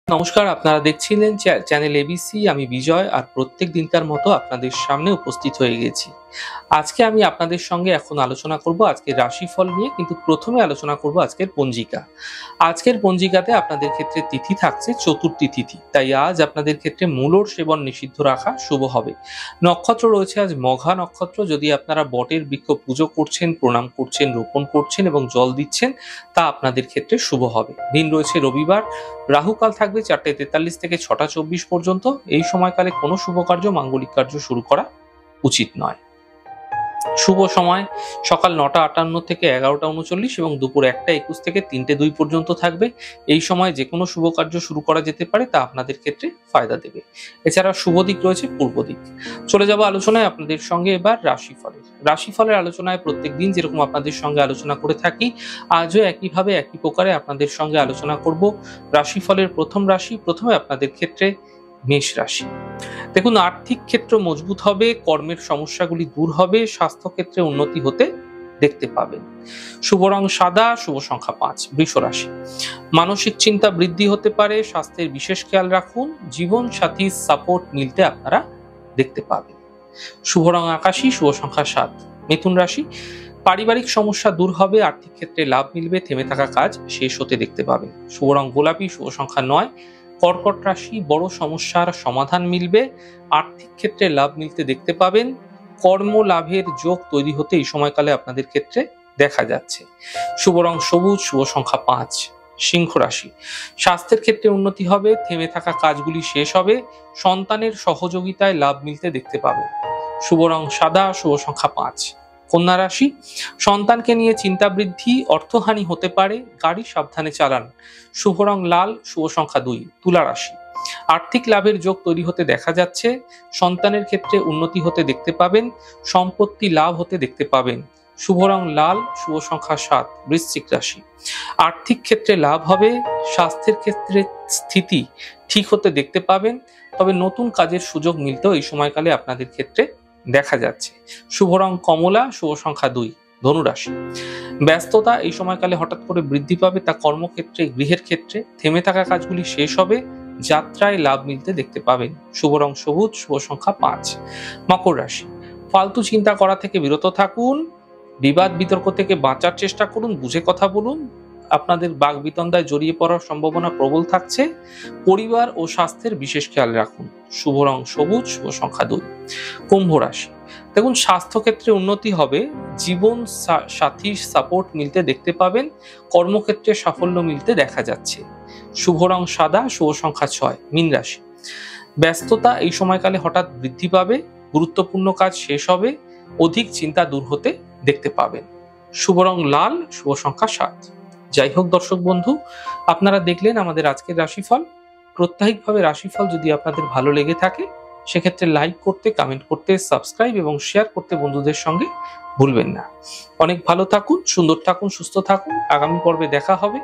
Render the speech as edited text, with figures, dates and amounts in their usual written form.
নমস্কার, আপনারা দেখছিলেন চ্যানেল এবিসি। আমি বিজয়, আর প্রত্যেক দিনকার মতো আপনাদের সামনে উপস্থিত হয়ে গেছি। আজকে আমি আপনাদের সঙ্গে এখন আলোচনা করব আজকের রাশিফল নিয়ে, কিন্তু প্রথমে আলোচনা করব আজকের পঞ্জিকা। আজকের পঞ্জিকাতে আপনাদের ক্ষেত্রে তিথি থাকছে চতুর্থী তিথি, তাই আজ আপনাদের ক্ষেত্রে মূলর সেবন নিষিদ্ধ রাখা শুভ হবে। নক্ষত্র রয়েছে আজ মঘা নক্ষত্র। যদি আপনারা বটের বৃক্ষ পুজো করছেন, প্রণাম করছেন, রোপণ করছেন এবং জল দিচ্ছেন, তা আপনাদের ক্ষেত্রে শুভ হবে। দিন রয়েছে রবিবার। রাহুকাল থাকবে 4:43 থেকে 6:24 পর্যন্ত। এই সময়কালে কোনো শুভ কার্য, মাঙ্গলিক কার্য শুরু করা উচিত নয়। শুভ সময় সকাল 9:58 থেকে 11:39 এবং দুপুর 1:21 থেকে 3:02 পর্যন্ত থাকবে। এই সময় যে কোনো শুভ কার্য শুরু করা যেতে পারে, তা আপনাদের ক্ষেত্রে ফায়দা দেবে। এছাড়া শুভ দিক রয়েছে পূর্ব দিক। চলে যাব আলোচনায় আপনাদের সঙ্গে এবার রাশিফলের আলোচনায় প্রত্যেকদিন যেরকম আপনাদের সঙ্গে আলোচনা করে থাকি, আজও একইভাবে একই প্রকারে আপনাদের সঙ্গে আলোচনা করব রাশিফলের প্রথম রাশি। প্রথমে আপনাদের ক্ষেত্রে মেষ রাশি। দেখুন, আর্থিক ক্ষেত্র মজবুত হবে, কর্মের সমস্যাগুলি দূর হবে, স্বাস্থ্য ক্ষেত্রে উন্নতি হতে দেখতে পাবেন। শুভ রং সাদা, শুভ সংখ্যা 5। বৃষ রাশি। মানসিক চিন্তা বৃদ্ধি হতে পারে, স্বাস্থ্যের বিশেষ খেয়াল রাখুন, জীবন সাথীর সাপোর্ট মিলতে আপনারা দেখতে পাবেন। শুভ রং আকাশী, শুভ সংখ্যা 7। মিথুন রাশি। পারিবারিক সমস্যা দূর হবে, আর্থিক ক্ষেত্রে লাভ মিলবে, থেমে থাকা কাজ শেষ হতে দেখতে পাবেন। শুভ রং গোলাপি, শুভ সংখ্যা 9। কর্কট রাশি। বড় সমস্যার সমাধান মিলবে, আর্থিক ক্ষেত্রে লাভ মিলতে দেখতে পাবেন, কর্ম লাভের যোগ তৈরি হতে এই সময়কালে আপনাদের ক্ষেত্রে দেখা যাচ্ছে। শুভ রং সবুজ, শুভ সংখ্যা 5। সিংহ রাশি। স্বাস্থ্যের ক্ষেত্রে উন্নতি হবে, থেমে থাকা কাজগুলি শেষ হবে, সন্তানের সহযোগিতায় লাভ মিলতে দেখতে পাবেন। শুভ রং সাদা, শুভ সংখ্যা 5। কন্যা রাশি। সন্তানকে নিয়ে চিন্তা বৃদ্ধি, অর্থহানি হতে পারে, গাড়ি সাবধানে চালান। শুভ রং লাল, শুভ সংখ্যা 2। তুলা রাশি। আর্থিক লাভের যোগ তৈরি হতে দেখা যাচ্ছে, সন্তানের ক্ষেত্রে উন্নতি হতে দেখতে পাবেন, সম্পত্তি লাভ হতে দেখতে পাবেন। শুভ রং লাল, শুভ সংখ্যা 7। বৃশ্চিক রাশি। আর্থিক ক্ষেত্রে লাভ হবে, স্বাস্থ্যের ক্ষেত্রে স্থিতি ঠিক হতে দেখতে পাবেন, তবে নতুন কাজের সুযোগ মিলতেও এই সময়কালে আপনাদের ক্ষেত্রে দেখা যাচ্ছে। শুভ রং কমলা, শুভ সংখ্যা 2। ধনুরাশি। ব্যস্ততা এই সময়কালে হঠাৎ করে বৃদ্ধি পাবে, তা কর্মক্ষেত্রে, গৃহের ক্ষেত্রে। থেমে থাকা কাজগুলি শেষ হবে, যাত্রায় লাভ মিলতে দেখতে পাবেন। শুভ রং সবুজ, শুভ সংখ্যা 5। মকর রাশি। ফালতু চিন্তা করা থেকে বিরত থাকুন, বিবাদ বিতর্ক থেকে বাঁচার চেষ্টা করুন, বুঝে কথা বলুন। আপনাদের বাকবিতন্ডায় জড়িয়ে পড়ার সম্ভাবনা প্রবল থাকছে। পরিবার ও স্বাস্থ্যের বিশেষ খেয়াল রাখুন। শুভ রং সবুজ, শুভ সংখ্যা 2। কুম্ভ রাশি। দেখুন, স্বাস্থ্যক্ষেত্রে উন্নতি হবে, জীবন সাথীর সাপোর্ট মিলতে দেখতে পাবেন, কর্মক্ষেত্রে সাফল্য মিলতে দেখা যাচ্ছে। শুভ রং সাদা, শুভ সংখ্যা 6। মীন রাশি। ব্যস্ততা এই সময়কালে হঠাৎ বৃদ্ধি পাবে, গুরুত্বপূর্ণ কাজ শেষ হবে, অধিক চিন্তা দূর হতে দেখতে পাবেন। শুভ রং লাল, শুভ সংখ্যা 7। যাই হোক দর্শক বন্ধু, আপনারা দেখলেন আমাদের আজকের রাশিফল। প্রত্যাহিকভাবে রাশিফল যদি আপনাদের ভালো লেগে থাকে, সেক্ষেত্রে লাইক করতে, কমেন্ট করতে, সাবস্ক্রাইব এবং শেয়ার করতে বন্ধুদের সঙ্গে ভুলবেন না। অনেক ভালো থাকুন, সুন্দর থাকুন, সুস্থ থাকুন। আগামী পর্বে দেখা হবে।